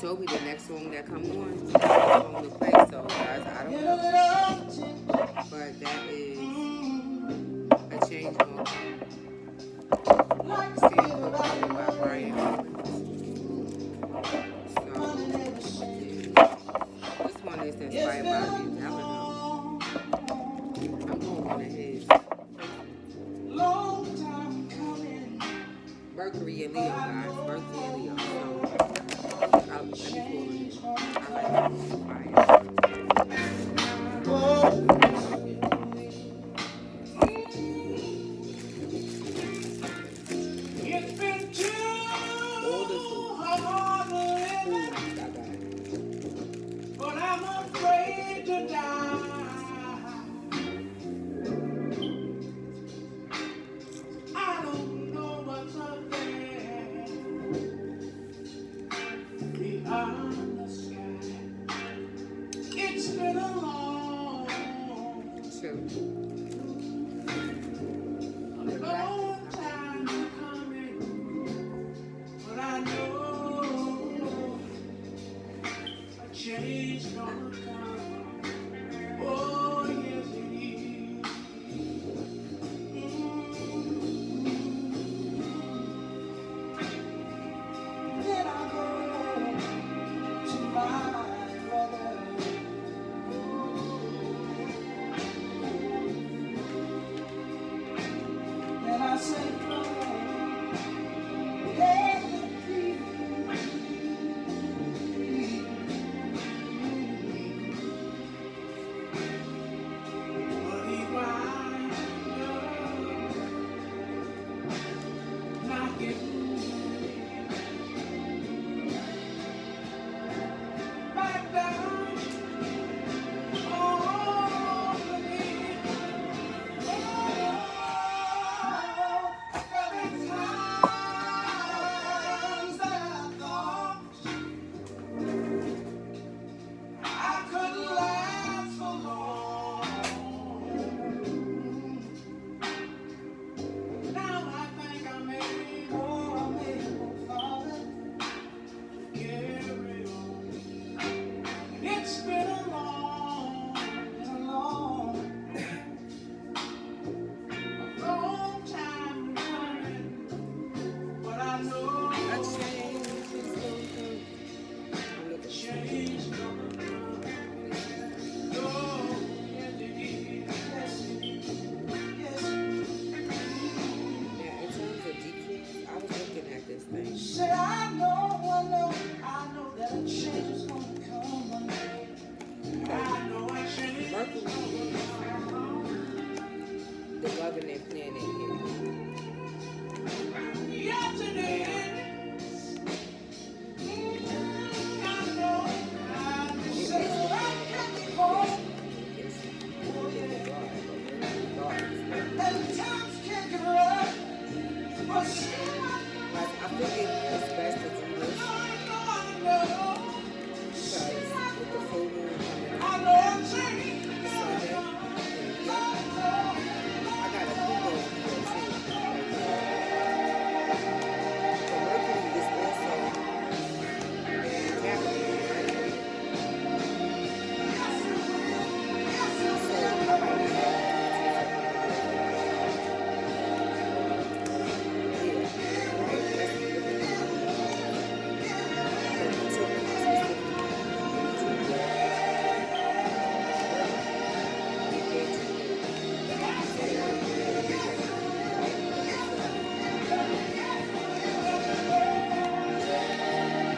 told me the next song that come on is the song to play. So guys, I don't know, but that is a change gonna come. Stand Brooklyn by Brian Owens. So this one is inspired by his album. I'm going one of his. Mercury and Leo, guys. Mercury and Leo. So let me pull it. I like it's been too hard living, but I'm afraid to die. I don't know what's up there beyond the sky. It's been a long time coming, but I know a change gonna come. Oh, yes, it is. Then I go to my brother. And I say, brother, let me be. But he winds up knocking back down on me. It's been a long time coming, but I know a change is gonna come. change gonna come. Oh, yes it is. Yes it is. Yes it Now, in terms of decals, I was looking at this thing. is. Say I know that a change is gonna come one day. I know a change is Mercury gonna come. is the governing planet here. Yes it is. I know. I It is say the that planet Capricorn. And times can get rough, but still Like, I figured it's best to do this I know. because with the full moon coming I up know change Sunday gonna in come. Leo, I got a Pluto in Leo too. Right there. So Mercury is also in Capricorn, right? So I might be having to do something a little bit yeah, right? Let's look at the moon. But we talking about specifically individual engagement, and Leo,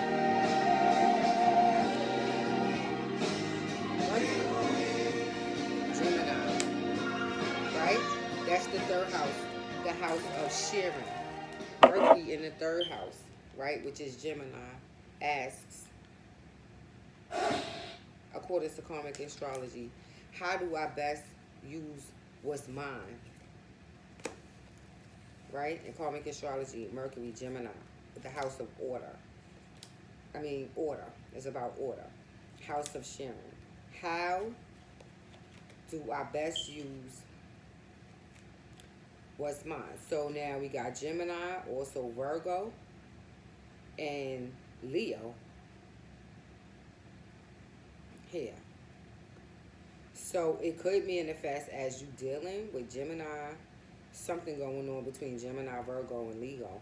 right? Mercury, Gemini, right? That's the third house, the house of sharing. Mercury in the third house, right, which is Gemini, asks, according to karmic astrology, how do I best use what's mine, right? In karmic astrology, Mercury, Gemini, the house of order. Order. It's about order. House of sharing. How do I best use what's mine? So now we got Gemini, also Virgo, and Leo here. So it could manifest as you dealing with Gemini, something going on between Gemini, Virgo, and Leo.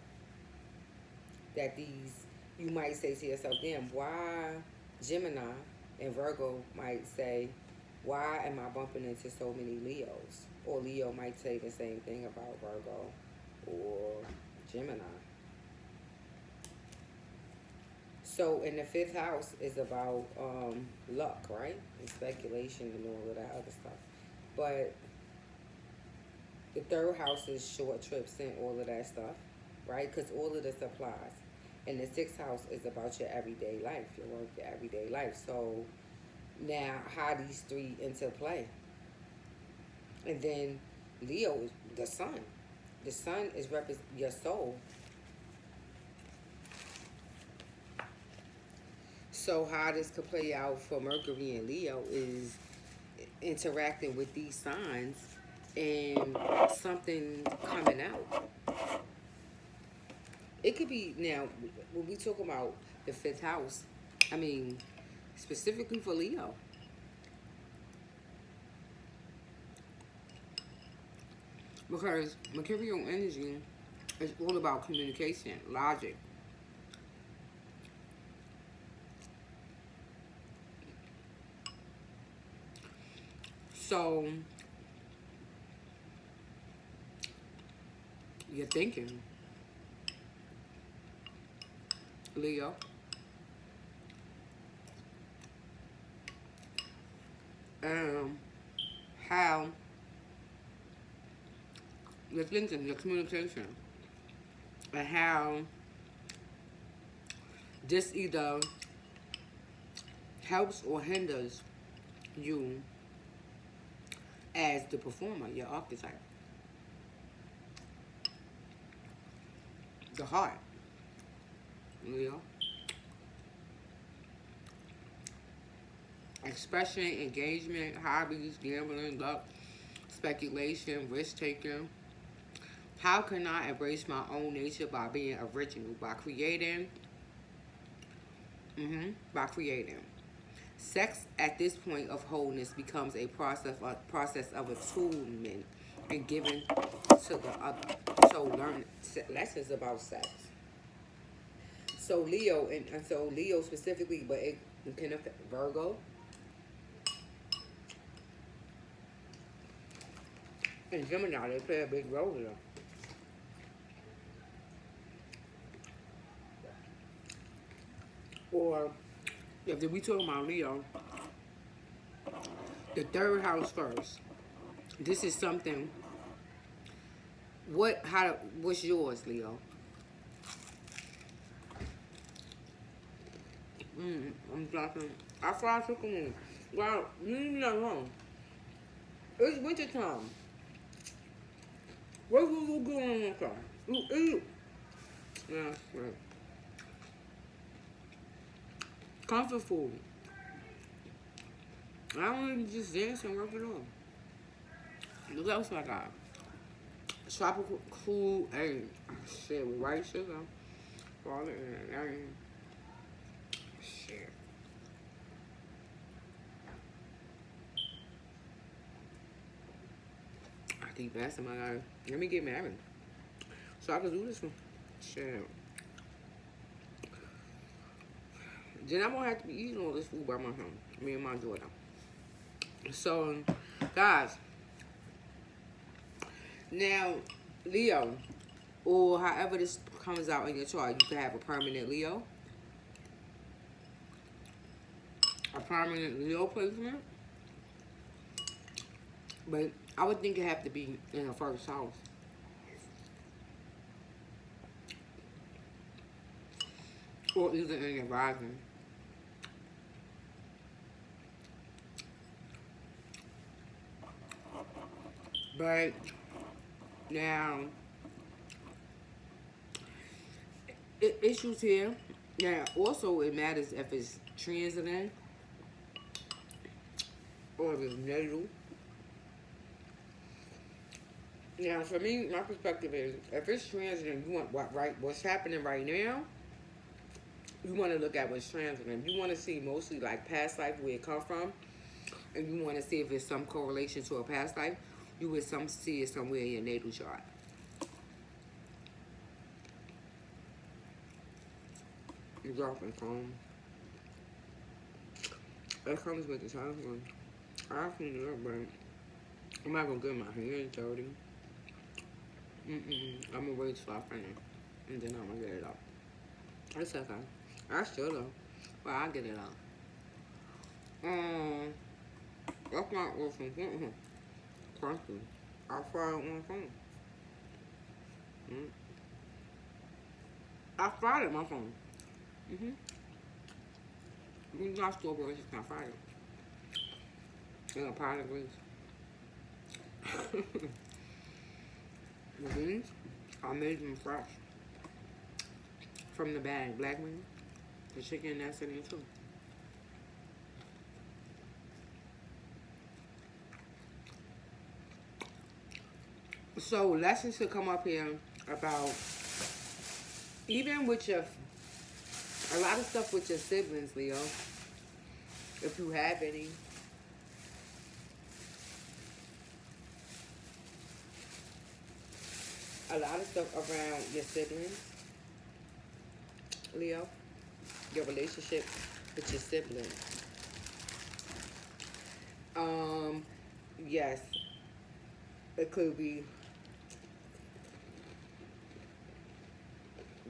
That these, you might say to yourself, damn, why Gemini and Virgo might say, why am I bumping into so many Leos? Or Leo might say the same thing about Virgo or Gemini. So in the fifth house is about luck, right? And speculation and all of that other stuff. But the third house is short trips and all of that stuff, right? Because all of this applies. And the sixth house is about your everyday life, your work, your everyday life. So now, how these three interplay? And then Leo is the sun. The sun is your soul. So how this could play out for Mercury and Leo is interacting with these signs and something coming out. It could be, now, when we talk about the fifth house, I mean, specifically for Leo. Because Mercurial energy is all about communication, logic. So, you're thinking, Leo. How you're thinking, your communication, and how this either helps or hinders you as the performer, your archetype. The heart, Leo. Expression, engagement, hobbies, gambling, luck, speculation, risk taking. How can I embrace my own nature by being original, by creating? By creating. Sex at this point of wholeness becomes a process of attunement and giving to the other. So learn lessons about sex. So Leo and so Leo specifically, but it can affect Virgo and Gemini. They play a big role here. Or if we talking about Leo, the third house first. This is something. What's yours, Leo? I'm dropping. I fried chicken. Well, you leave me alone. It's winter time. What you do in winter? You eat. Yeah, right. Comfort food. I don't even just dance and work it on. What else I got? Tropical food and shit with white sugar. All in and shit. I think that's my life. Let me get married. So I can do this one. Shit. Then I'm gonna have to be eating all this food by myself. Me and my daughter. So, guys. Now, Leo, or however this comes out in your chart, you can have a permanent Leo, a permanent Leo placement, but I would think it have to be in the first house. Or either in your rising. But now, issues here. Now, also it matters if it's transiting or if it's natal. Now, for me, my perspective is if it's transiting, you want what's happening right now. You want to look at what's transiting. You want to see mostly like past life, where it come from, and you want to see if there's some correlation to a past life. You would see it somewhere in your natal chart. You dropping phone. It comes with the telephone. I clean it up, but I'm not gonna get my hands dirty. I'm gonna wait till I finish, and then I'm gonna get it out. It's okay. I still though, but I'll get it out. That's not working. Crunchy. I fried it on my phone. Mm. I fried it on my phone. You not strawberries, just not fried it. In a pot of grease. The beans, I made them fresh. From the bag, black beans. The chicken that's in it too. So lessons should come up here about even with your a lot of stuff with your siblings, Leo. If you have any. A lot of stuff around your siblings, Leo. Your relationship with your siblings. Yes. It could be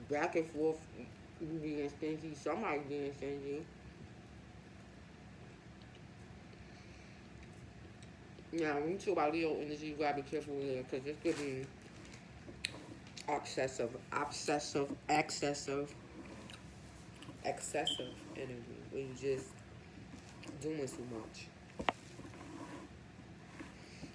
back and forth, you being stingy, somebody being stingy. Now, when you talk about Leo energy, you gotta be careful with it because this could be excessive energy where you just doing too much.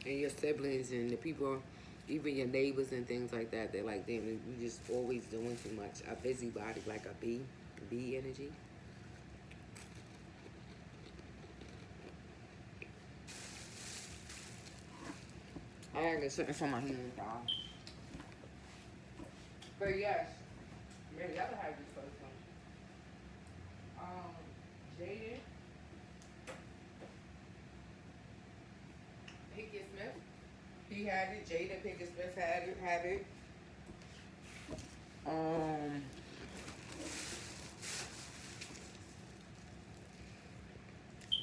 And your siblings and the people, even your neighbors and things like that, they're like, damn, you just always doing too much. A busybody, like a bee energy. I gotta get something from my hand, dog. But yes, maybe y'all have this first one. Jaden Pickett Smith. He had it. Jaden Pickett Smith had it.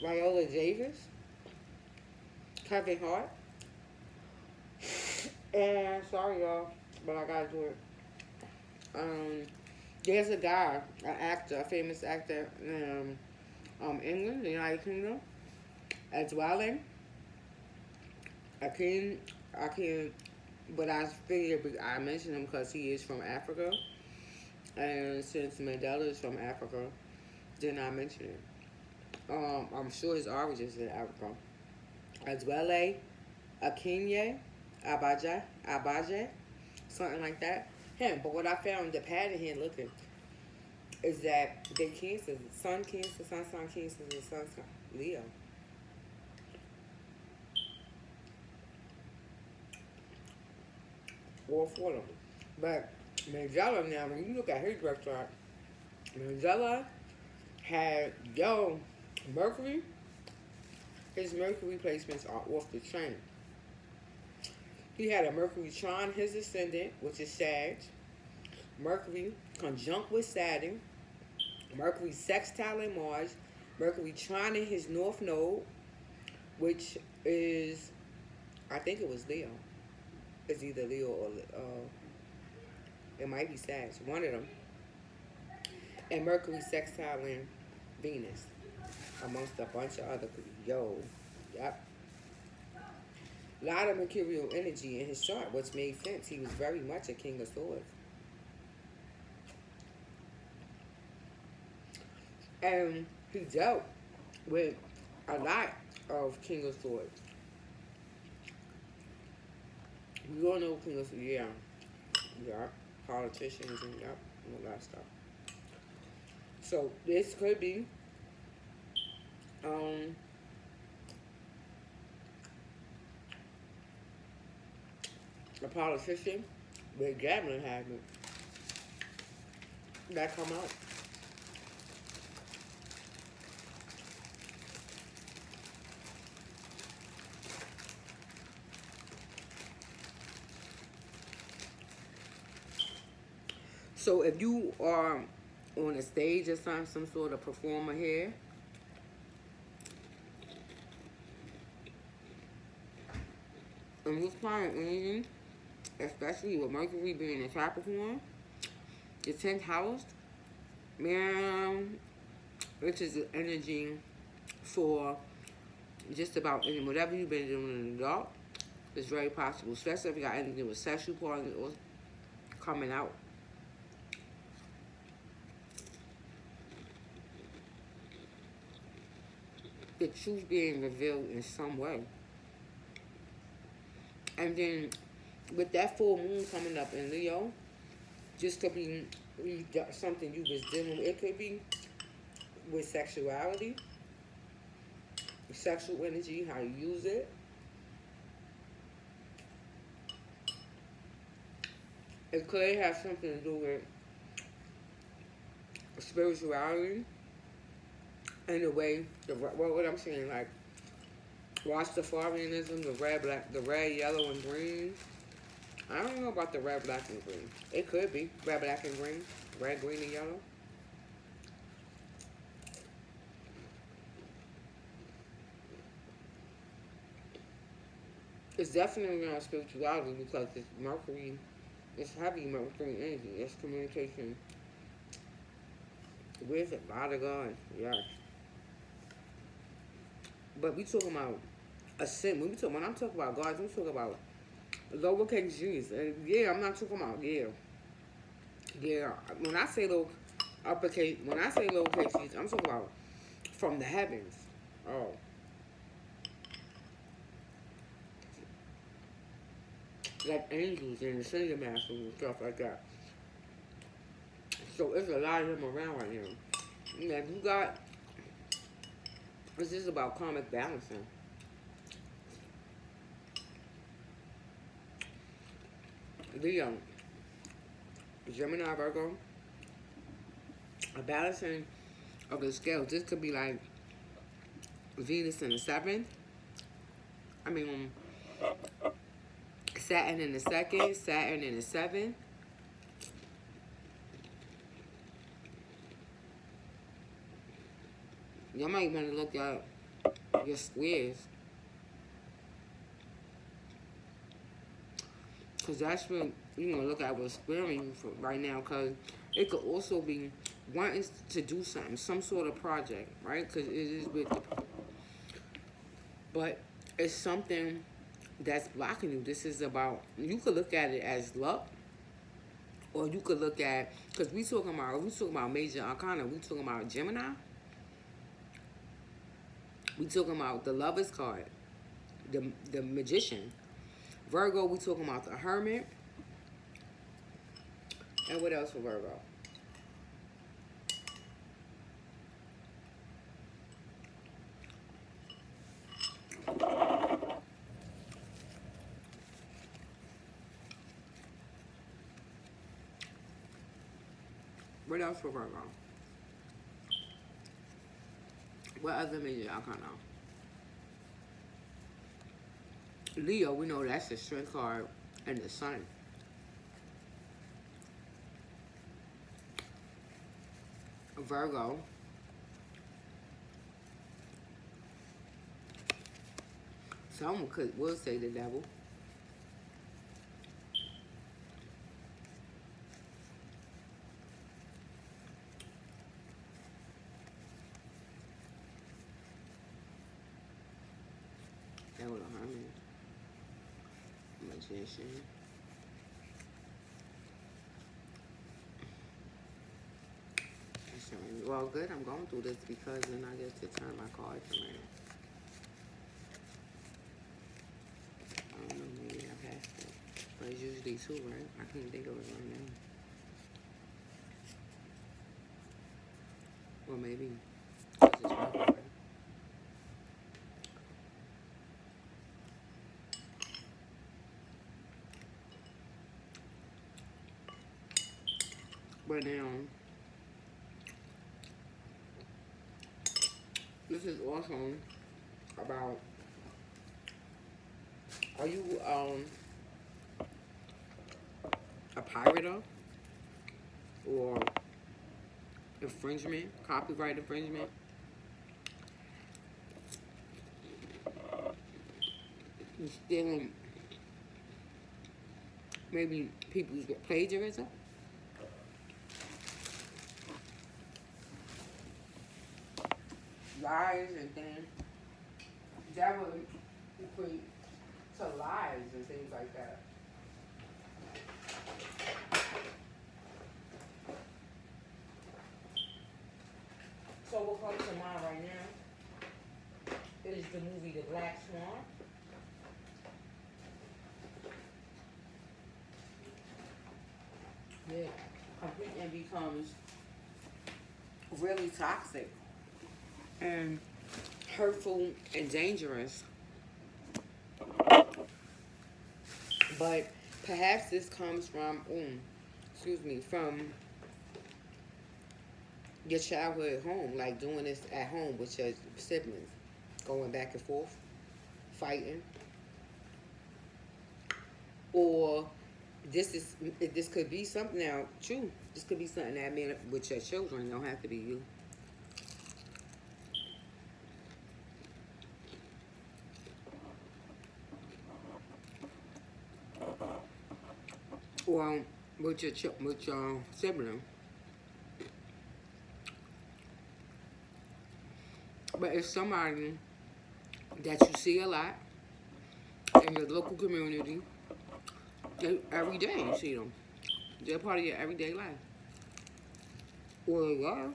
Viola Davis, Kevin Hart, and sorry y'all, but I gotta do it. There's a guy, an actor, a famous actor in England, the United Kingdom, as well. I can't, but I figured I mentioned him because he is from Africa, and since Mandela is from Africa, then I mention it. I'm sure his origins in Africa. As well as Akinye, Abaje, something like that. Him. But what I found, the pattern here looking, is that they Cancer, Sun Cancer, Sun Cancer, and Sun Leo. All four of them. But Mandela now, when you look at his birth chart, Mandela had, Mercury, his Mercury placements are off the chain. He had a Mercury trine his ascendant, which is Sag. Mercury conjunct with Saturn. Mercury sextile in Mars. Mercury trine in his north node, which is, I think it was Leo. It's either Leo or it might be Sag, one of them. And Mercury sextile in Venus, amongst a bunch of other people. Yep. A lot of mercurial energy in his chart, which made sense. He was very much a king of swords. And he dealt with a lot of king of swords. You all know king of swords, yeah, politicians and all that stuff. So this could be a politician with gambling habit that come out. So if you are on a stage or some sort of performer here, and this kind of energy, especially with Mercury being a Capricorn, the 10th house, man, which is the energy for just about any, whatever you've been doing in the dark, it's very possible, especially if you got anything with sexual partners or coming out. The truth being revealed in some way. And then with that full moon coming up in Leo, just could be something you was dealing with. It could be with sexuality, sexual energy, how you use it. It could have something to do with spirituality and the way, what I'm saying, like Rastafarianism, the red, yellow, and green. I don't know about the red, black, and green. It could be red, black, and green, red, green, and yellow. It's definitely around spirituality because it's Mercury. It's heavy Mercury energy. It's communication with it, by the God, yes. But we talking about ascent. When I'm talking about gods, I'm talking about lowercase g's. And yeah, I'm not talking about yeah. When I say lowercase g's, I'm talking about from the heavens. Oh, like angels and the senior masters and stuff like that. So there's a lot of them around right now. And if you got, it's just about karmic balancing. Leo, Gemini, Virgo, a balancing of the scales. This could be like Venus in the 7th. I mean, Saturn in the 2nd, Saturn in the 7th. Y'all might want to look at your squares. Because that's what you want to look at what's squaring you for right now. Because it could also be wanting to do something, some sort of project, right? Because it is with the, but it's something that's blocking you. This is about, you could look at it as luck. Or you could look at, because we talking about major arcana. We talking about Gemini. We talking about the Lover's card, the Magician. Virgo, we talking about the Hermit. And what else for Virgo? What else for Virgo? What other major arcana? Leo, we know that's the strength card and the sun. Virgo. Someone will say the devil. That was a hermit. Magician. Well, good. I'm going through this because then I get to turn my cards around. I don't know, maybe I passed it. But it's usually two, right? I can't think of it right now. Or maybe because it's Virgo, right? But now, this is also about, are you a pirater? or infringement, copyright infringement. And stealing maybe people's plagiarism. Lies and things. That would equate to lies and things like that. So what comes to mind right now is the movie The Black Swan. Yeah, complete and becomes really toxic and hurtful and dangerous. But perhaps this comes from, from your childhood home, like doing this at home with your siblings, going back and forth, fighting, or this could be something now. True, this could be something that meant with your children. It don't have to be you. Or with your sibling. But it's somebody that you see a lot in your local community. Every day you see them. They're part of your everyday life. Or they are.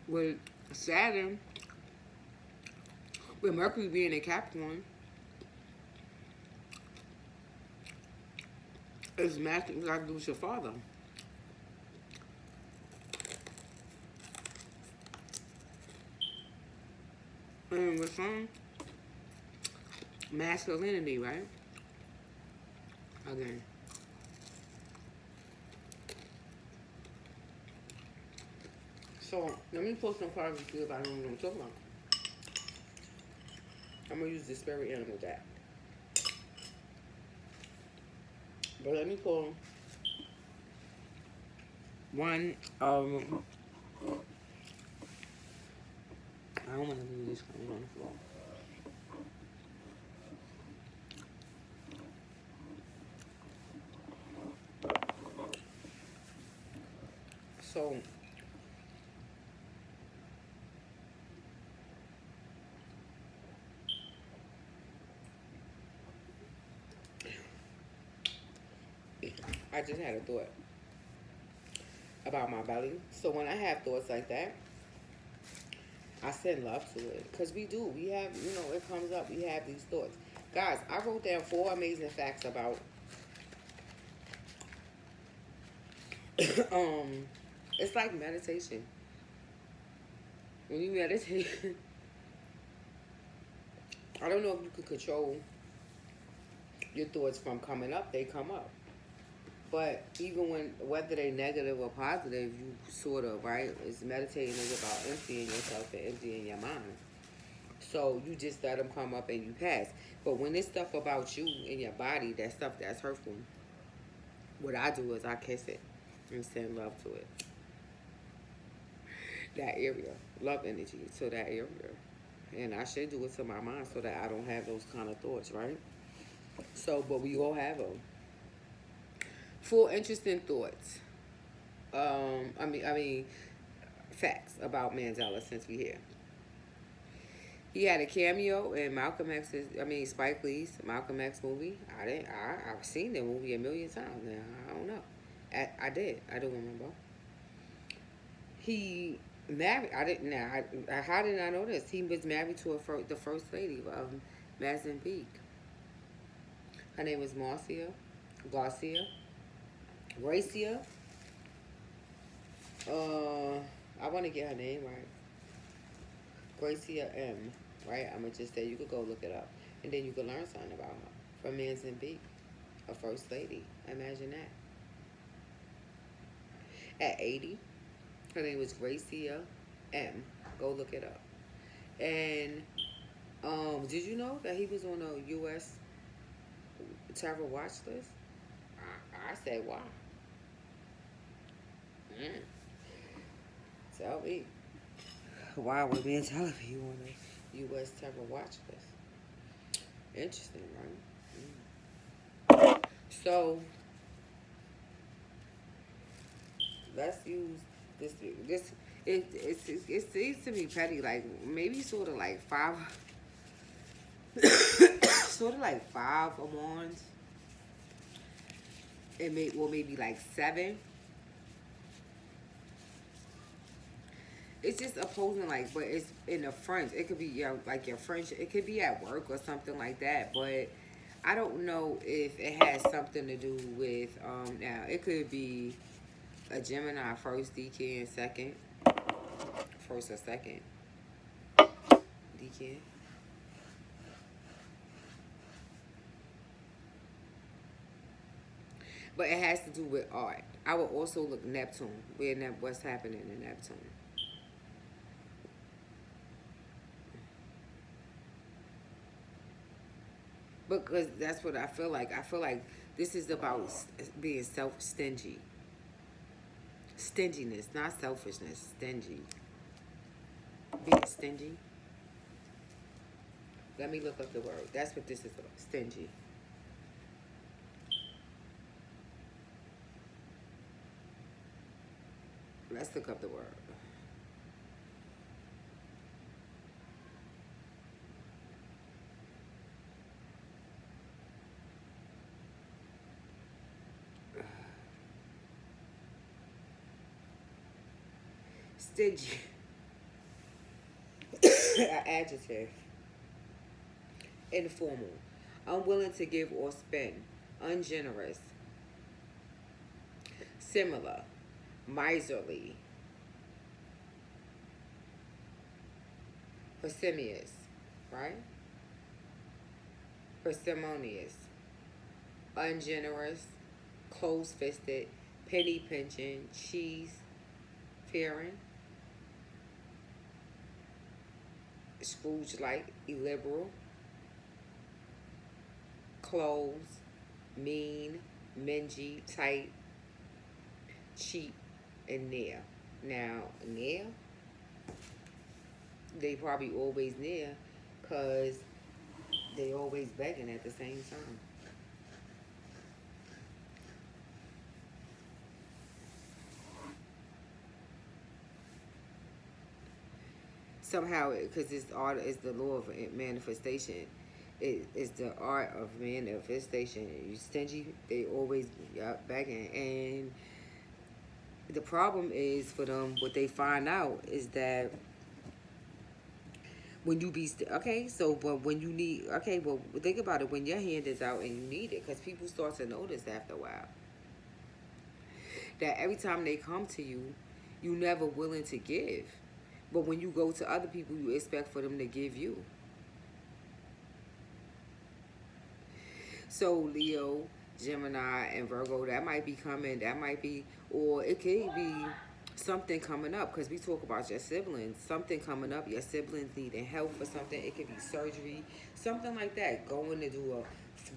With Saturn, with Mercury being in Capricorn, it's matching like to do with your father. And with some masculinity, right? Again. So let me pull some cards to see if I know what I'm talking about. I'm gonna use the spirit animal deck. But let me pull one I don't want to leave this card on the floor. So I just had a thought about my belly. So when I have thoughts like that, I send love to it. Because we do. We have, it comes up. We have these thoughts. Guys, I wrote down 4 amazing facts about it's like meditation. When you meditate, I don't know if you can control your thoughts from coming up. They come up. But even whether they're negative or positive, you sort of, right? It's meditating is about emptying yourself and emptying your mind. So you just let them come up and you pass. But when it's stuff about you and your body, that stuff that's hurtful, what I do is I kiss it and send love to it. That area, love energy to that area. And I should do it to my mind so that I don't have those kind of thoughts, right? So, but we all have them. 4 interesting thoughts. I mean, facts about Mandela since we here. He had a cameo in Malcolm X's, Spike Lee's Malcolm X movie. I've seen the movie a million times now. I don't know. I did. I don't remember. He married. I didn't. Now, how did I know this? He was married to the first lady of Mozambique. Her name was Gracia. I want to get her name right. Gracia M. Right? I'm gonna just say you could go look it up, and then you could learn something about her from Mozambique, a first lady. Imagine that. At 80, her name was Gracia M. Go look it up. And did you know that he was on a U.S. terror watch list? I said, why? Mm. Tell me. Why would being telling me you want a U.S. terror watch list? Interesting, right? So let's use this. This it seems to me petty, like maybe sort of like five, sort of like five of wands, and maybe like seven. It's just opposing, like, but it's in the front. It could be like your friendship. It could be at work or something like that. But I don't know if it has something to do with. Now it could be a Gemini first, DK, and second, first or second, DK. But it has to do with art. I would also look Neptune. What's happening in Neptune? Because that's what I feel like. I feel like this is about being stingy. Stinginess, not selfishness. Stingy. Being stingy. Let me look up the word. That's what this is about. Stingy. Let's look up the word. Stingy. An adjective. Informal. Unwilling to give or spend. Ungenerous. Similar. Miserly. Parsimonious. Right? Parsimonious. Ungenerous. Close fisted. Penny pinching. Cheese. Fearing. Scrooge like. Illiberal. Clothes. Mean. Mingy. Tight. Cheap. And near. Now, near, they probably always near because they always begging at the same time. Somehow, because it's art is the law of manifestation. It is the art of manifestation. You stingy, they always begging, and the problem is for them. What they find out is that when you be okay, so but when you need okay, well think about it when your hand is out and you need it, because people start to notice after a while that every time they come to you, you never willing to give. But when you go to other people, you expect for them to give you. So Leo, Gemini, and Virgo, that might be coming. That might be, or it could be something coming up because we talk about your siblings. Something coming up. Your siblings needing help for something. It could be surgery, something like that. Going to do a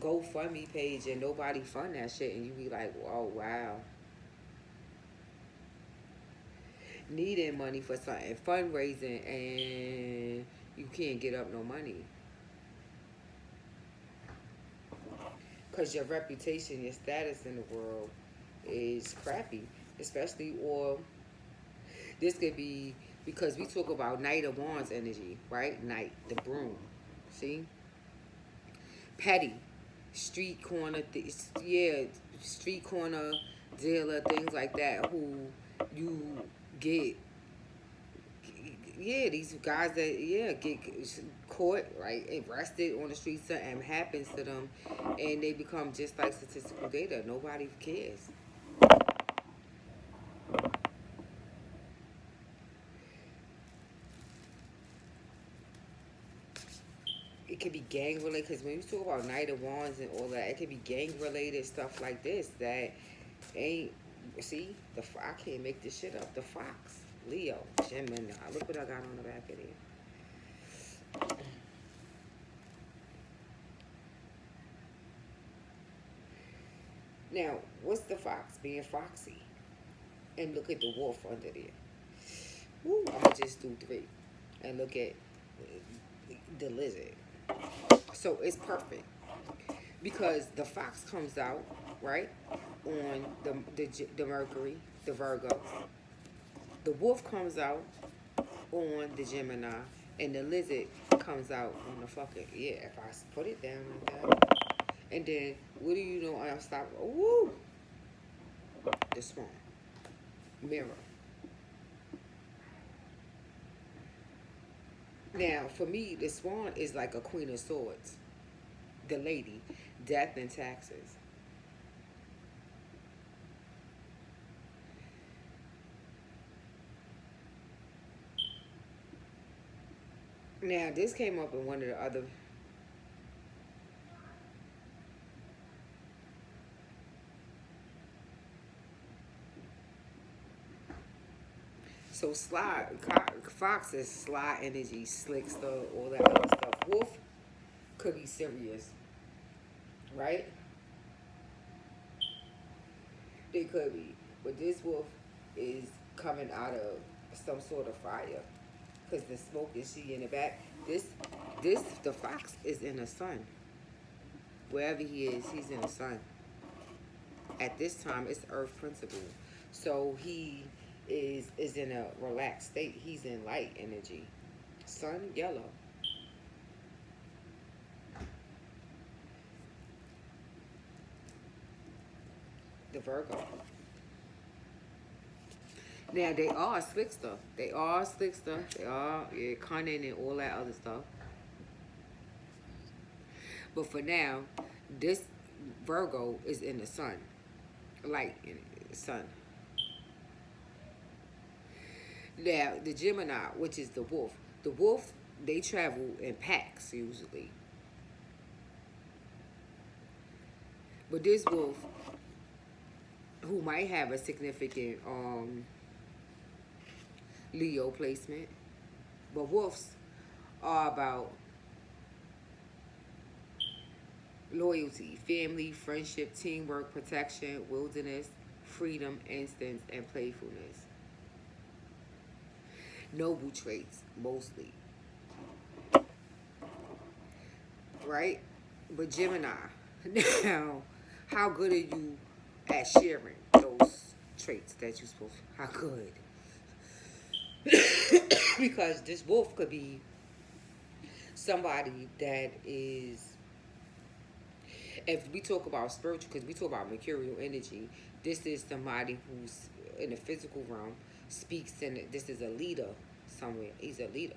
GoFundMe page and nobody fund that shit, and you be like, oh wow. Needing money for something, fundraising, and you can't get up no money because your reputation, your status in the world is crappy. Especially, or this could be because we talk about Knight of Wands energy, right? Knight, the broom. See? Petty, street corner, yeah, street corner dealer, things like that, who you get yeah, these guys that get caught, right, arrested on the streets, something happens to them, and they become just like statistical data. Nobody cares. It could be gang related because when you talk about Knight of Wands and all that, it could be gang related stuff like this that ain't. See, I can't make this shit up. The Fox, Leo, Gemini. Look what I got on the back of there. Now, what's the fox? Being foxy. And look at the wolf under there. Woo, I'm going to just do three. And look at the lizard. So it's perfect. Because the fox comes out, right? On the Mercury, the Virgo. The wolf comes out on the Gemini. And the lizard comes out on the fucking, yeah, if I put it down like that. And then, what do you know? I'll stop. Woo! The swan. Mirror. Now, for me, the swan is like a queen of swords. The lady. Death and taxes. Now, this came up in one of the other. So, fox is sly energy, slickster, all that other stuff. Wolf could be serious, right? They could be. But this wolf is coming out of some sort of fire. Because the smoke is she in the back. The fox is in the sun. Wherever he is, he's in the sun. At this time, it's Earth principle. So he is in a relaxed state. He's in light energy. Sun, yellow. The Virgo. Now, they are slick stuff. They are slick stuff. They are cunning and all that other stuff. But for now, this Virgo is in the sun. Light in the sun. Now, the Gemini, which is the wolf, they travel in packs usually. But this wolf, who might have a significant Leo placement, but wolves are about loyalty, family, friendship, teamwork, protection, wilderness, freedom, instincts, and playfulness. Noble traits, mostly. Right? But Gemini, now, how good are you at sharing those traits that you're supposed to? How good? Because this wolf could be somebody that is, if we talk about spiritual, because we talk about mercurial energy, this is somebody who's in the physical realm, speaks, and this is a leader somewhere. He's a leader,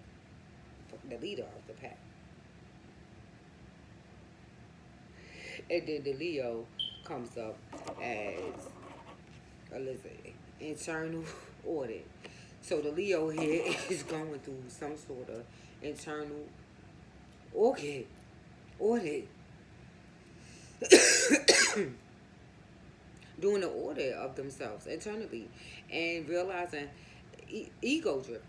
the leader of the pack. And then the Leo comes up as a lizard, internal audit. So the Leo here is going through some sort of internal audit, doing the audit of themselves internally, and realizing ego driven.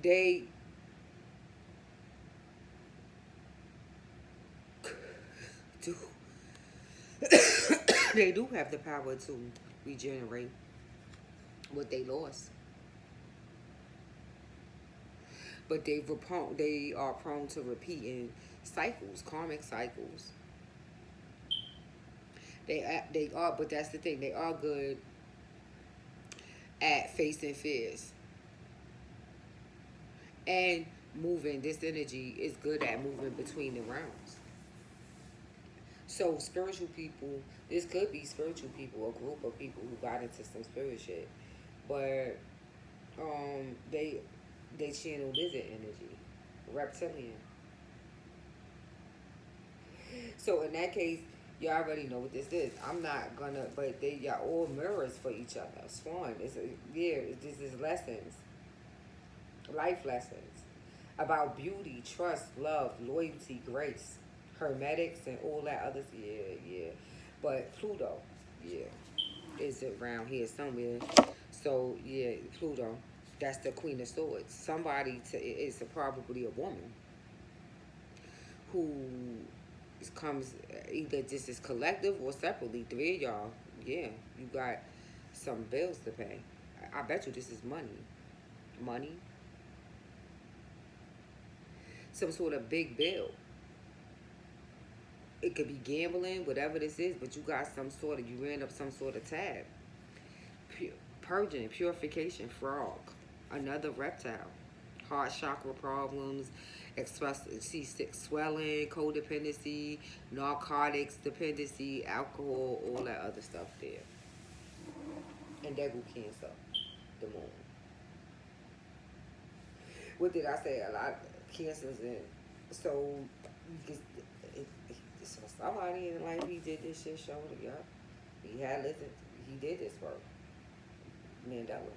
They do they do have the power to regenerate what they lost, but they are prone to repeating cycles, karmic cycles. They are, but that's the thing. They are good at facing fears and moving. This energy is good at moving between the realms. So spiritual people, this could be spiritual people, a group of people who got into some spirit shit, but they channel lizard energy, reptilian. So in that case, you already know what this is. I'm not gonna, but they y'all all mirrors for each other. Swan, this is lessons, life lessons about beauty, trust, love, loyalty, grace, hermetics, and all that others. Yeah. But Pluto, yeah, is around here somewhere. So yeah, Pluto, that's the Queen of Swords. Somebody is probably a woman who It comes either this is collective or separately. Three of y'all, yeah, you got some bills to pay. I bet you this is money. Money. Some sort of big bill. It could be gambling, whatever this is, but you got some sort of, you ran up some sort of tab. Purging, purification, frog, another reptile. Heart chakra problems, swelling, codependency, narcotics dependency, alcohol, all that other stuff there. And there go cancer, the moon. What did I say? A lot of cancers in. So, so somebody in life, he did this shit, showed it, yup. He had listened, he did this work. Mandela.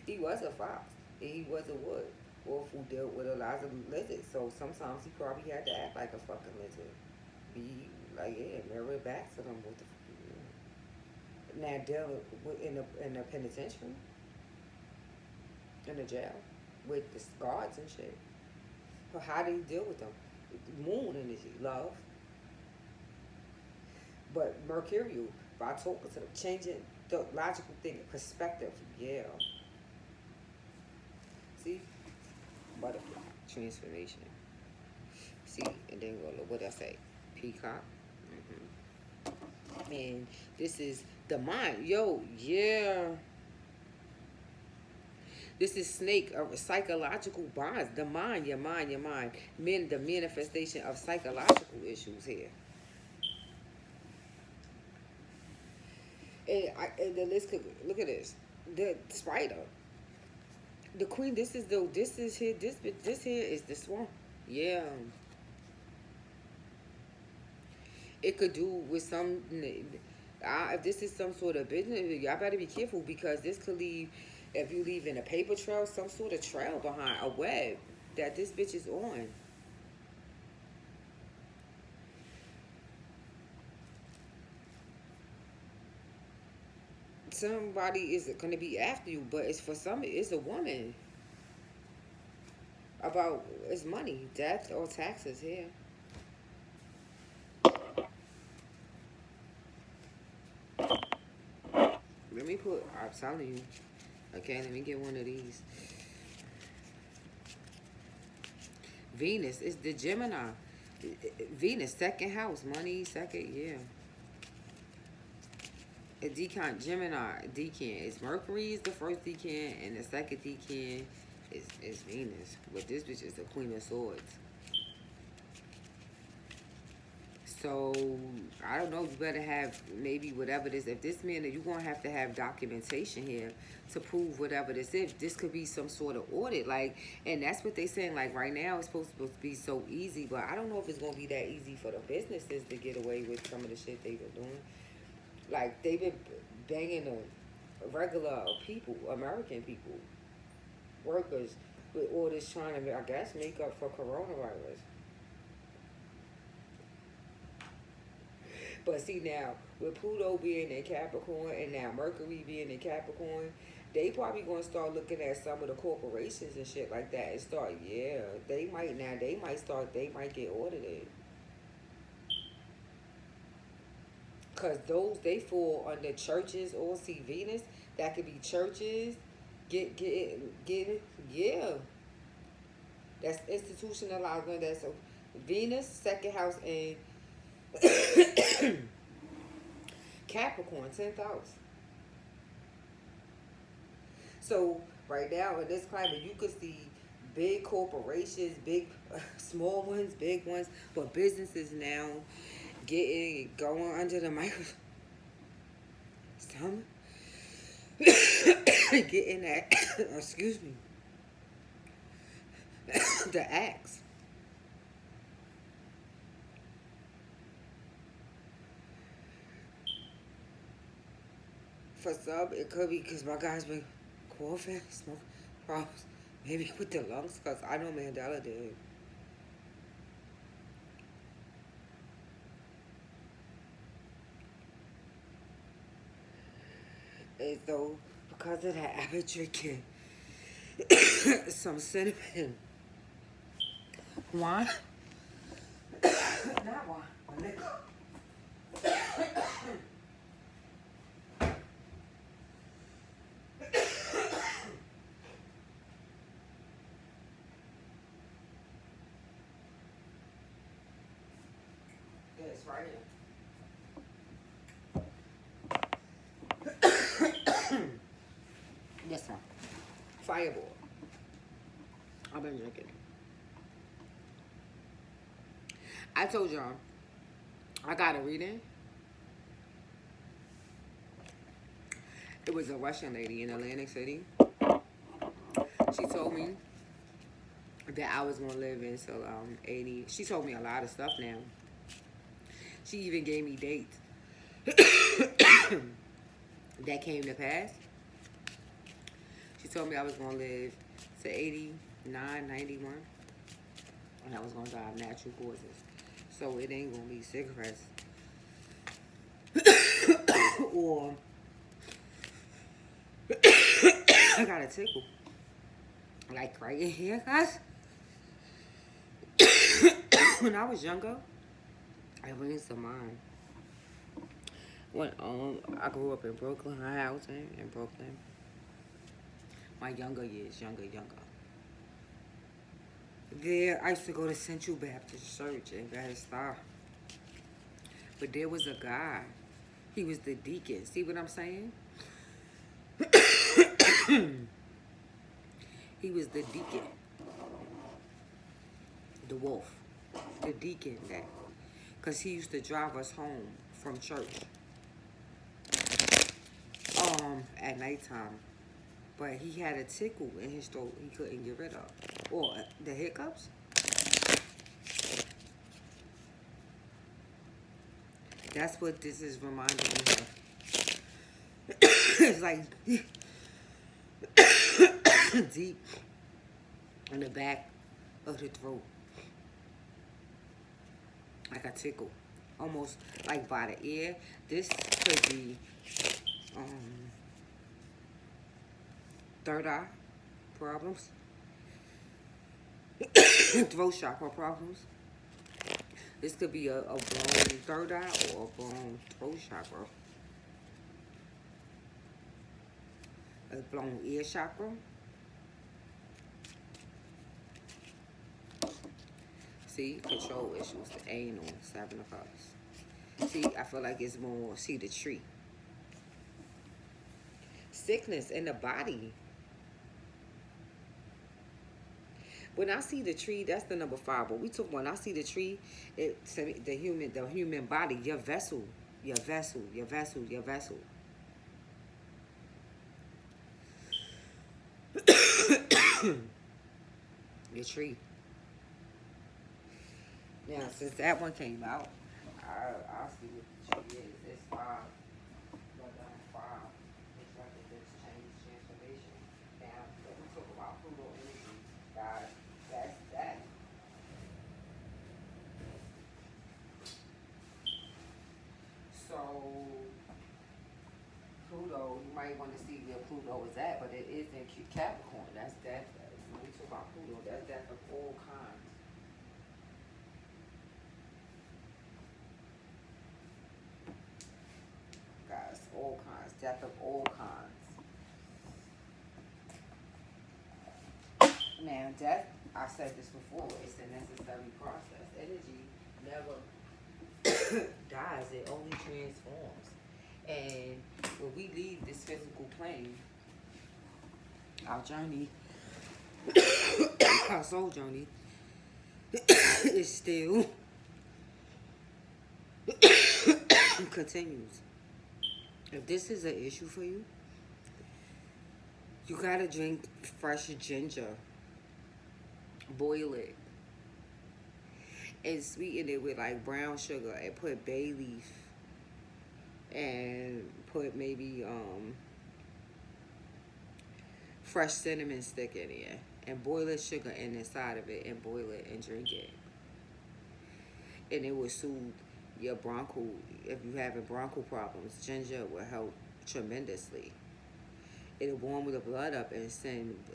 He was a fox. And he was a wood. Wolf who dealt with a lot of lizards. So sometimes he probably had to act like a fucking lizard. Be like, yeah, mirror it back to them. What the fuck? Now dealing with in the penitentiary, in the jail, with the guards and shit. So how do you deal with them? Moon energy, love. But Mercurial, by talking to them, changing the logical thing, perspective, yeah. See? Butterfly, transformation. See, and then go look what I say. Peacock. And this is the mind. Yo, yeah. This is snake of psychological bonds. The mind, your mind, your mind. The manifestation of psychological issues here. And the list could look at this. The spider. The queen, this is here, this here is the swan. Yeah. It could do with some, if this is some sort of business, y'all better be careful because this could leave, if you leave in a paper trail, some sort of trail behind, a web that this bitch is on. Somebody is going to be after you, but it's for some, it's a woman. About, it's money, death, or taxes here. Let me put, I'm telling you. Okay, let me get one of these. Venus is the Gemini. Venus, second house, money, second, yeah. A decan, Gemini, decan. It's Mercury is the first decan, and the second decan is Venus. But this bitch is the Queen of Swords. So, I don't know, you better have maybe whatever this, if this man, you're going to have documentation here to prove whatever this is. This could be some sort of audit, like, and that's what they saying, like, right now it's supposed to be so easy, but I don't know if it's going to be that easy for the businesses to get away with some of the shit they've been doing. Like, they've been banging the regular people, American people, workers, with all this trying to, I guess, make up for coronavirus. But see now, with Pluto being in Capricorn and now Mercury being in Capricorn, they probably gonna start looking at some of the corporations and shit like that and start, yeah, they might get audited. Cause those, they fall under churches or see Venus, that could be churches, get yeah. That's institutionalized, that's a Venus, second house, and Capricorn, 10th house. So right now in this climate, you could see big corporations, big, small ones, big ones, but businesses now going under the microscope. Some getting that, excuse me, the axe. For some, it could be because my guy's been coughing, smoke problems, maybe with the lungs, because I know Mandela did. And so, because of that, I've been drinking some cinnamon wine. that one. A liquor. Yeah, it's right here. This one. Fireball. I've been drinking. I told y'all I got a reading. It was a Russian lady in Atlantic City. She told me that I was gonna live until 80. She told me a lot of stuff now. She even gave me dates that came to pass. She told me I was gonna live to 89, 91, and I was gonna die of natural causes. So it ain't gonna be cigarettes or I got a tickle. Like right in here, guys. When I was younger, I rings to mine. When I grew up in Brooklyn, housing in Brooklyn. My younger years, younger. There, I used to go to Central Baptist Church in Bed-Stuy. But there was a guy. He was the deacon. See what I'm saying? He was the deacon. The wolf. The deacon that. Because he used to drive us home from church. At nighttime. But he had a tickle in his throat he couldn't get rid of. Or the hiccups. That's what this is reminding me of. It's like deep in the back of the throat. Like a tickle. Almost like by the ear. This could be third eye problems. Throat chakra problems. This could be a blown third eye or a blown throat chakra. A blown ear chakra. See, control issues, the anal, 7 of Cups. See, I feel like it's more, see the tree. Sickness in the body. When I see the tree, that's the number 5. But we took when I see the tree, it's the human body, your vessel. Your tree. Now, since that one came out, I'll see what the tree is. It's 5. But 5. It's like a big transformation. Now, let me talk about Pluto energy, guys. That's that. So, Pluto, you might want to see where Pluto is at, but it is in Capricorn. That's that. When we talk about Pluto, that's that of all kinds. Guys, all kinds. Death of all kinds. Now, death, I said this before, it's a necessary process. Energy never dies, it only transforms. And when we leave this physical plane, our journey, our soul journey, is still continues. If this is an issue for you, you gotta drink fresh ginger. Boil it. And sweeten it with like brown sugar and put bay leaf. And put maybe fresh cinnamon stick in there. And boil the sugar inside of it and boil it and drink it. And it will soothe your broncho. If you're having bronchial problems, ginger will help tremendously. It'll warm the blood up and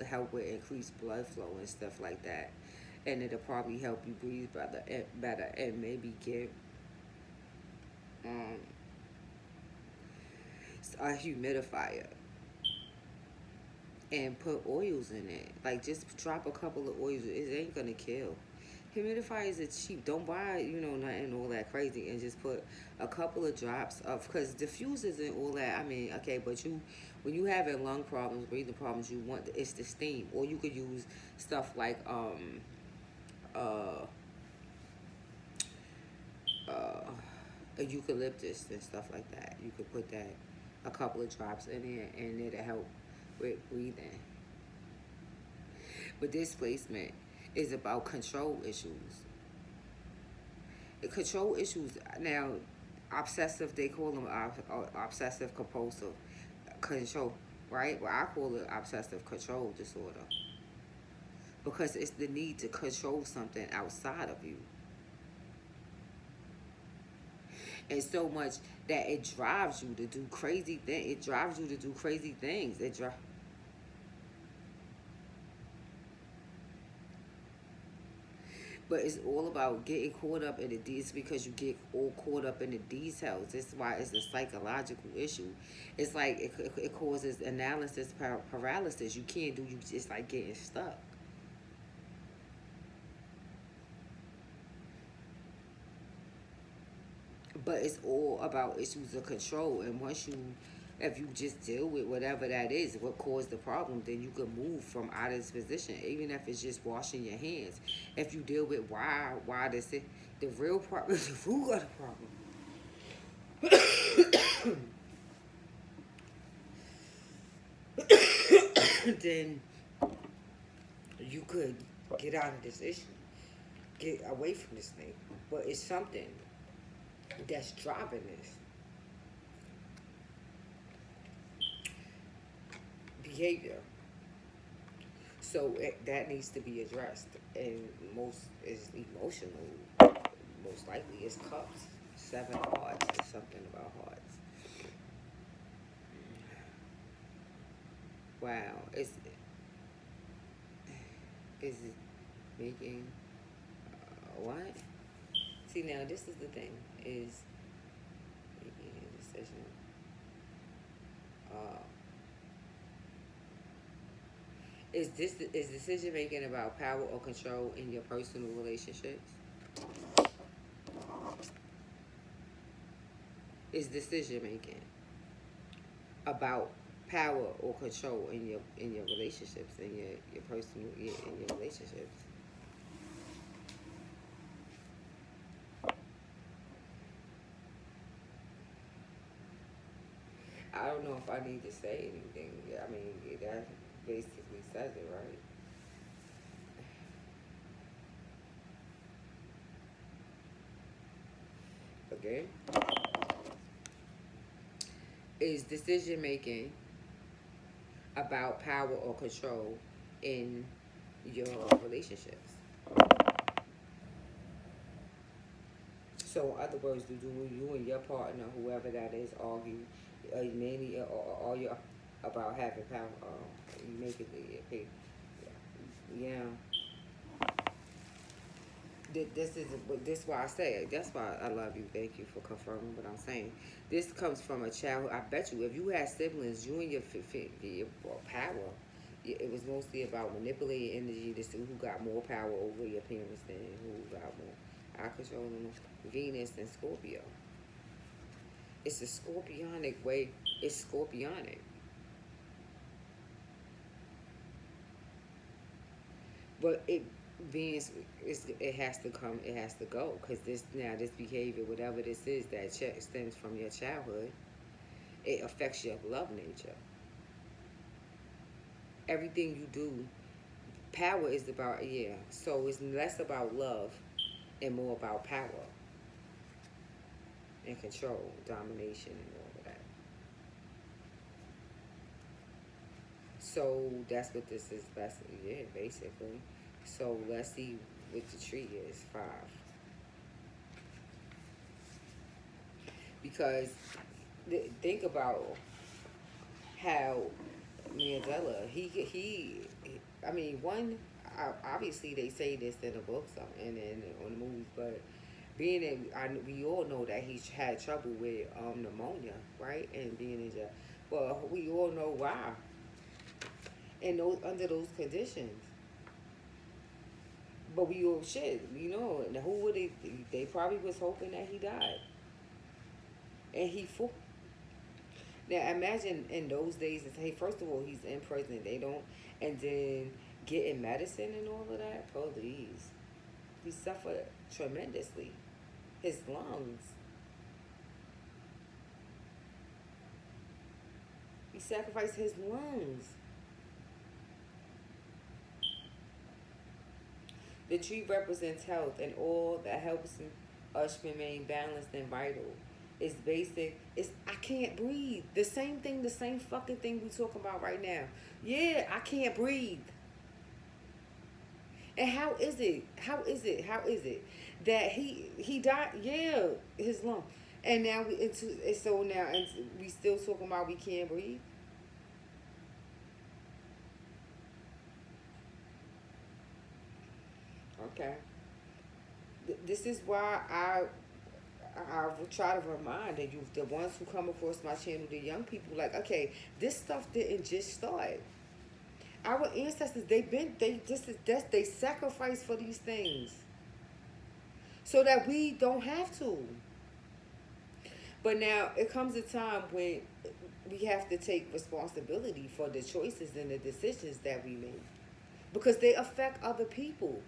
help with increased blood flow and stuff like that. and it'll probably help you breathe better and maybe get um, a humidifier and put oils in it. Like just drop a couple of oils. It ain't gonna kill. Humidifiers are cheap. Don't buy, nothing all that crazy, and just put a couple of drops of, because diffusers and all that. I mean, okay, but when you having lung problems, breathing problems, you want it's the steam, or you could use stuff like uh uh a eucalyptus and stuff like that. You could put that a couple of drops in there, and it'll help with breathing. But displacement is about control issues. The control issues now, obsessive. They call them obsessive compulsive control, right? Well, I call it obsessive control disorder because it's the need to control something outside of you, and so much that it drives you to do crazy things. It drives you to do crazy things. But it's all about getting caught up in the details, because you get all caught up in the details. That's why it's a psychological issue. It's like it causes analysis paralysis. You can't do. It's like getting stuck. But it's all about issues of control. And if you just deal with whatever that is, what caused the problem, then you can move from out of this position. Even if it's just washing your hands. If you deal with why this is the real problem, the root of the problem. Then you could get out of this issue, get away from this thing. But it's something that's driving this behavior. So that needs to be addressed, and most is emotional. Most likely, it's cups, 7 hearts, or something about hearts. Wow, is it making what? See, now this is the thing: is making a decision. Uh, is decision making about power or control in your personal relationships? Is decision making about power or control in your relationships, in your personal, in your relationships? I don't know if I need to say anything. I mean, that basically says it, right? Okay. Is decision making about power or control in your relationships? So, in other words, do you and your partner, whoever that is, argue mainly or all you about having power? You make it, yeah. This why I say it. That's why I love you. Thank you for confirming what I'm saying. This comes from a childhood. I bet you, if you had siblings, you and your power, it was mostly about manipulating energy to see who got more power over your parents than who got more. I control them. Venus and Scorpio. It's a scorpionic way. It's scorpionic. But it being it has to come, it has to go, because this behavior, whatever this is that stems from your childhood, it affects your love nature. Everything you do, power is about, yeah. So it's less about love and more about power and control, domination, and all of that. So that's what this is. That's, yeah, basically. So let's see what the tree is. 5. Because think about how Mandela, I mean, one, obviously they say this in the books and on the movies, but being that we all know that he's had trouble with pneumonia, right, and being in jail. Well, we all know why, and those under those conditions. But we all shit, you know. And who would they? They probably was hoping that he died, and he fought. Now imagine in those days, hey, first of all, he's in prison. They don't, and then getting medicine and all of that. Please, he suffered tremendously. His lungs. He sacrificed his lungs. The tree represents health and all that helps us remain balanced and vital. It's basic. It's I can't breathe. The same thing, the same fucking thing we talking about right now. Yeah, I can't breathe. And how is it? How is it? How is it that he died? Yeah, his lung. And now we into so now and we still talking about we can't breathe. Okay. This is why I try to remind the youth, the ones who come across my channel, the young people, like, okay, this stuff didn't just start. Our ancestors, they sacrificed for these things so that we don't have to. But now it comes a time when we have to take responsibility for the choices and the decisions that we make because they affect other people.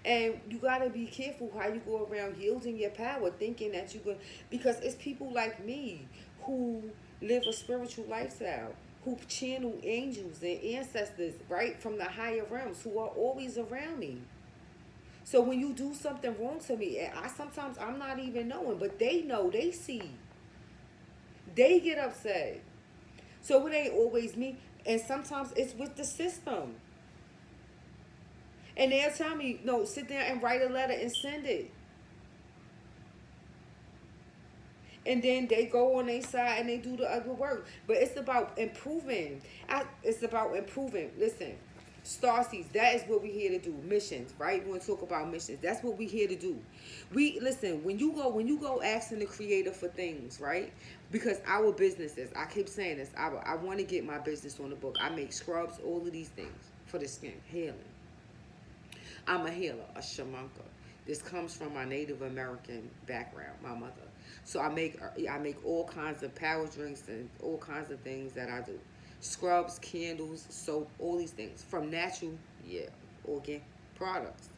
And you gotta be careful how you go around yielding your power, thinking that you're going, because it's people like me who live a spiritual lifestyle, who channel angels and ancestors, right, from the higher realms, who are always around me. So when you do something wrong to me, and I'm not even knowing, but they know, they see, they get upset. So it ain't always me, and sometimes it's with the system. And they'll tell me, no, sit there and write a letter and send it. And then they go on their side and they do the other work. But it's about improving. It's about improving. Listen, Starseeds, that is what we're here to do. Missions, right? We want to talk about missions. That's what we're here to do. Listen, when you go asking the creator for things, right? Because our businesses, I keep saying this, I want to get my business on the book. I make scrubs, all of these things for the skin, healing. I'm a healer, a shamanka. This comes from my Native American background, my mother. So I make all kinds of power drinks and all kinds of things that I do. Scrubs, candles, soap, all these things from natural, organic products.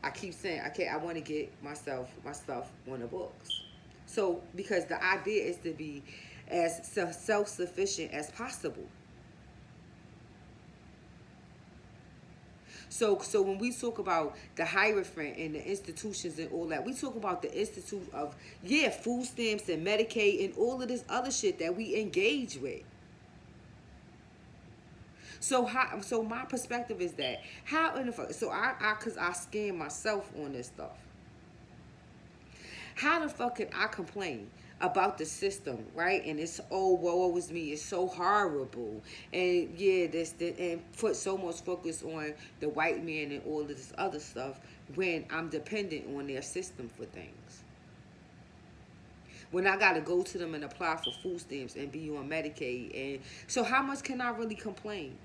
I keep saying, I want to get my stuff on the books. So because the idea is to be as self-sufficient as possible. So when we talk about the Hierophant and the institutions and all that, we talk about the institute of, food stamps and Medicaid and all of this other shit that we engage with. So my perspective is that, how in the fuck, so cause I scam myself on this stuff. How the fuck can I complain about the system, right? And it's, oh, woe is me, it's so horrible. And and put so much focus on the white man and all of this other stuff when I'm dependent on their system for things. When I gotta go to them and apply for food stamps and be on Medicaid. And so how much can I really complain?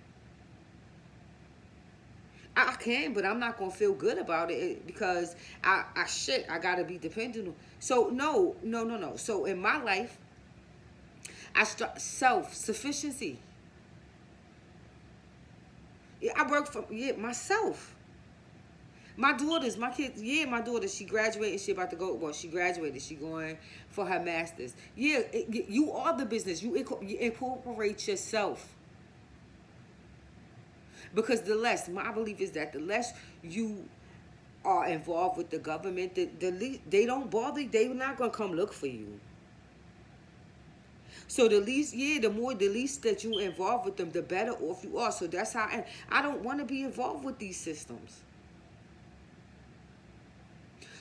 I can, but I'm not gonna feel good about it because I gotta be dependent on. So no. So in my life, I start self-sufficiency. I work for myself. My daughters, my kids, my daughter, she graduated, she about to go, well, she graduated, she going for her master's. You are the business. You incorporate yourself. Because my belief is that the less you are involved with the government, they don't bother, they're not going to come look for you. So the least that you involved with them, the better off you are. So that's how I don't want to be involved with these systems.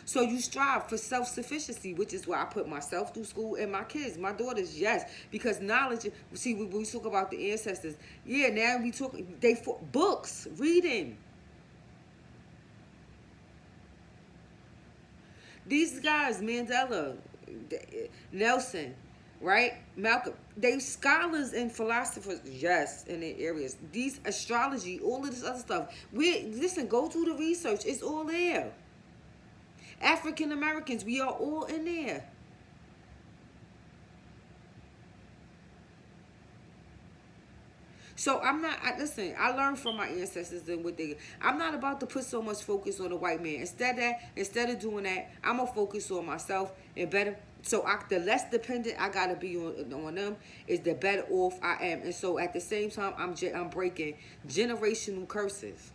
So you strive for self-sufficiency, which is why I put myself through school and my kids, my daughters, yes, because knowledge. See, we talk about the ancestors. Yeah, now we talk. They for books, reading. These guys, Mandela, Nelson, right? Malcolm, they scholars and philosophers, yes, in their areas. These astrology, all of this other stuff. We listen, go through the research. It's all there. African Americans, we are all in there. So I'm not. Listen, I learned from my ancestors and what they. I'm not about to put so much focus on the white man. Instead of doing that, I'm gonna focus on myself and better. So the less dependent I gotta be on them, is the better off I am. And so at the same time, I'm breaking generational curses.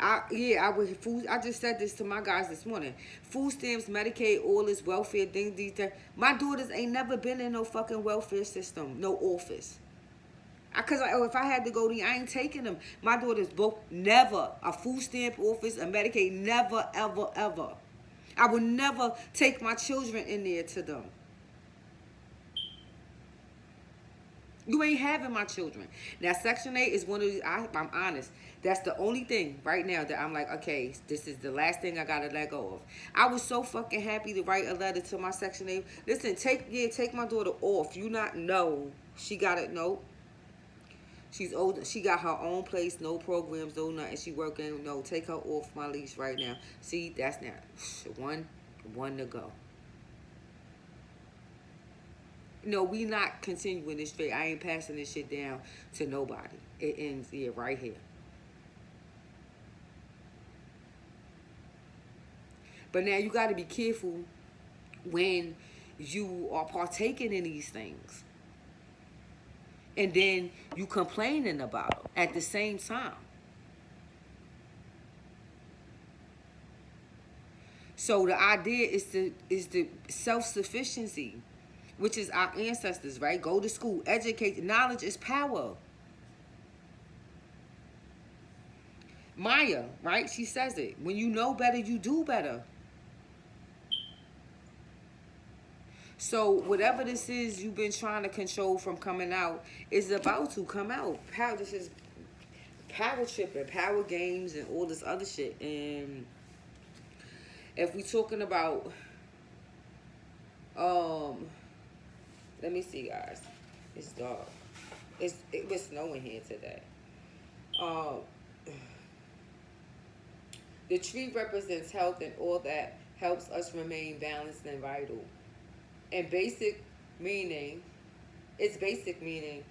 I would food. I just said this to my guys this morning. Food stamps, Medicaid, all this welfare things. These things. My daughters ain't never been in no fucking welfare system, no office. Cause if I had to go to, I ain't taking them. My daughters both never a food stamp office, a Medicaid, never, ever, ever. I would never take my children in there to them. You ain't having my children. Now, Section 8 is one of these, I'm honest. That's the only thing right now that I'm like, okay, this is the last thing I gotta let go of. I was so fucking happy to write a letter to my Section 8. Listen, take my daughter off. You not know. She got it, no. She's old. She got her own place, no programs, no nothing. She working, no. Take her off my leash right now. See, that's now one to go. No, we not continuing this straight. I ain't passing this shit down to nobody. It ends here, right here. But now you got to be careful when you are partaking in these things. And then you complaining about them at the same time. So the idea is the self-sufficiency, which is our ancestors, right? Go to school, educate. Knowledge is power. Maya, right? She says it. When you know better, you do better. So whatever this is you've been trying to control from coming out is about to come out. Power, this is power tripping, power games, and all this other shit. And if we talking about, let me see, guys. It's dark. It was snowing here today. Um, the tree represents health and all that helps us remain balanced and vital. And meaning, its basic meaning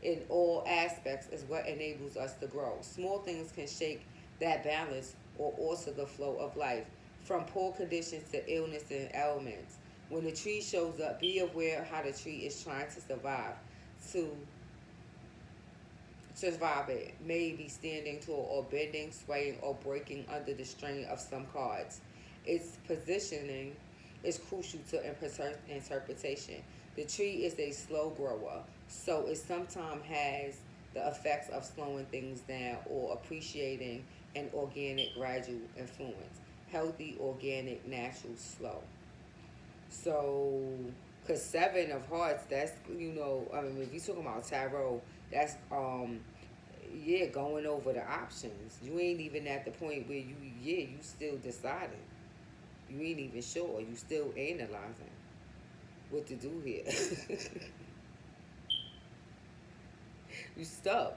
in all aspects is what enables us to grow. Small things can shake that balance or alter the flow of life, from poor conditions to illness and ailments. When the tree shows up, be aware how the tree is trying to survive. To survive it, may be standing tall or bending, swaying, or breaking under the strain of some cards. Its positioning is crucial to interpretation. The tree is a slow grower, so it sometimes has the effects of slowing things down or appreciating an organic gradual influence. Healthy, organic, natural, slow. So, because seven of hearts, that's, I mean, if you talking about tarot, that's, yeah, going over the options. You ain't even at the point where you still deciding. You ain't even sure. You still analyzing what to do here. You stuck.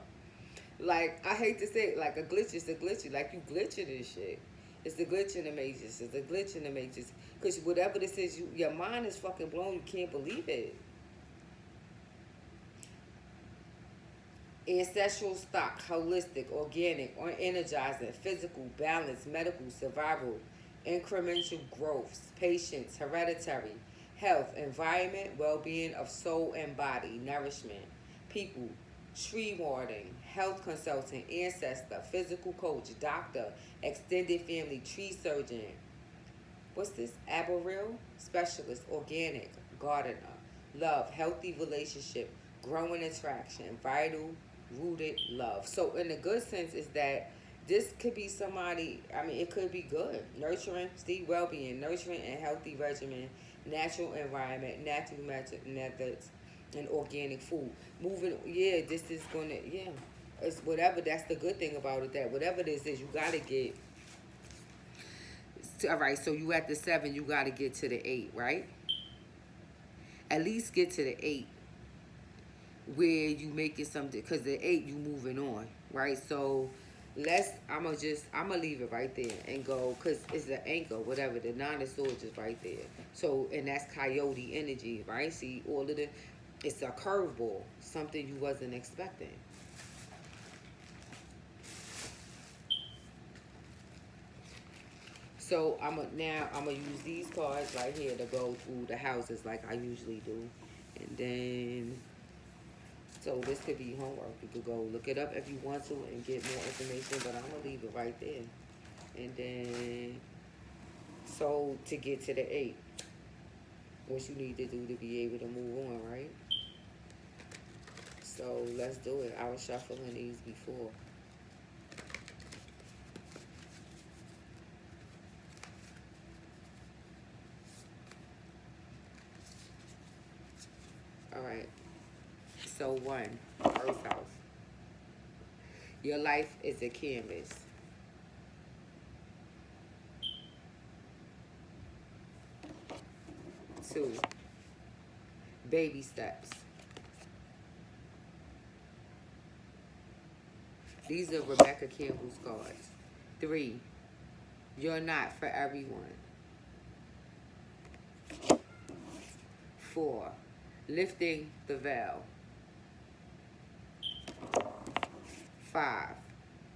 Like, I hate to say it, like a glitch is a glitchy. Like, you glitching this shit. It's the glitch in the matrix. It's the glitch in the matrix. Because whatever this is, your mind is fucking blown. You can't believe it. Ancestral stock, holistic, organic, or energizing, physical, balance, medical, survival, incremental growth, patience, hereditary, health, environment, well-being of soul and body, nourishment, people, tree warding, health consultant, ancestor, physical coach, doctor, extended family, tree surgeon. What's this? Arboreal specialist, organic, gardener, love, healthy relationship, growing attraction, vital, rooted love. So in the good sense is that this could be somebody, I mean, it could be good. Nurturing, Steve, well-being, nurturing and healthy regimen, natural environment, natural methods, and organic food. Moving, yeah, this is going to, yeah. It's whatever, that's the good thing about it, that whatever this is, you got to get, all right, so you at the 7, you got to get to the 8, right? At least get to the 8 where you make it something, because the 8 you moving on, right? So I'm gonna leave it right there and go, because it's the anchor, whatever, the 9 of swords is right there. So, and that's coyote energy, right? See, all of the, it's a curveball, something you wasn't expecting. So now I'm gonna use these cards right here to go through the houses like I usually do. And then, so this could be homework. You could go look it up if you want to and get more information, but I'm gonna leave it right there. And then, so to get to the 8, what you need to do to be able to move on, right? So let's do it. I was shuffling these before. All right. So 1, first house. Your life is a canvas. 2, baby steps. These are Rebecca Campbell's cards. 3, you're not for everyone. 4, lifting the veil. 5,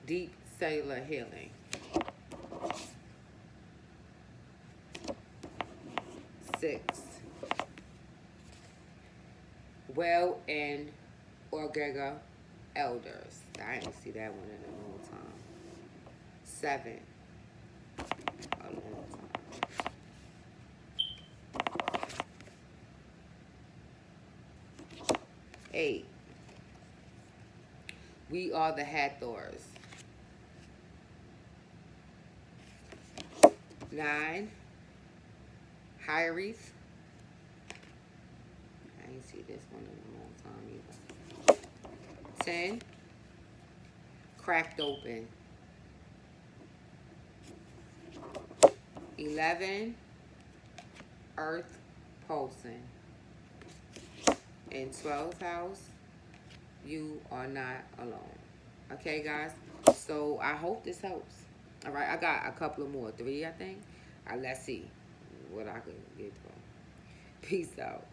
deep cellular healing. 6, well and Orgega elders. I didn't see that one in a long time. 7, a long time. 8, we are the Hathors. 9, Hyrith. I didn't see this one in a long time either. 10, cracked open. 11, earth pulsing. In 12th house, you are not alone. Okay, guys? So I hope this helps. All right, I got a couple of more. 3, I think. Let's see what I can get from. Peace out.